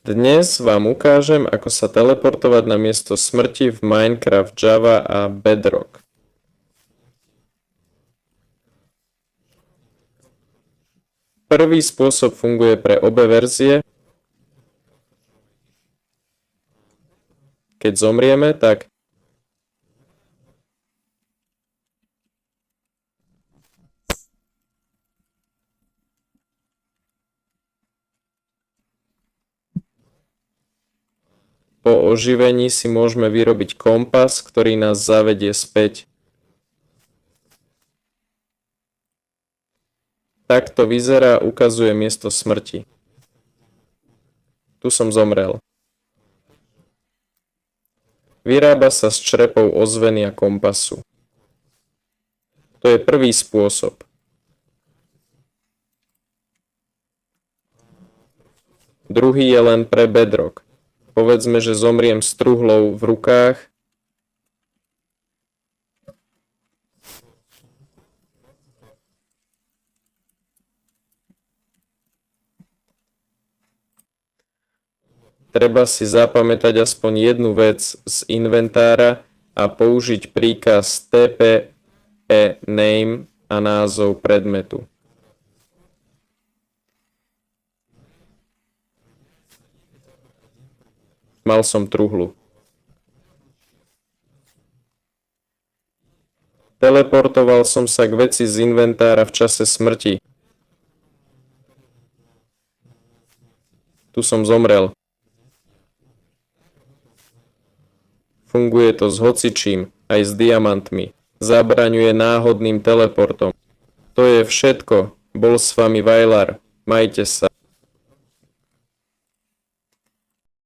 Dnes vám ukážem, ako sa teleportovať na miesto smrti v Minecraft Java a Bedrock. Prvý spôsob funguje pre obe verzie. Keď zomrieme, tak po oživení si môžeme vyrobiť kompas, ktorý nás zavedie späť. Takto vyzerá, ukazuje miesto smrti. Tu som zomrel. Vyrába sa z črepov ozveny a kompasu. To je prvý spôsob. Druhý je len pre Bedrock. Povedzme, že zomriem s truhlou v rukách. Treba si zapamätať aspoň jednu vec z inventára a použiť príkaz tp-name a názov predmetu. Mal som truhlu. Teleportoval som sa k veci z inventára v čase smrti. Tu som zomrel. Funguje to s hocičím, aj s diamantmi. Zabraňuje náhodným teleportom. To je všetko. Bol s vami Vajlar. Majte sa.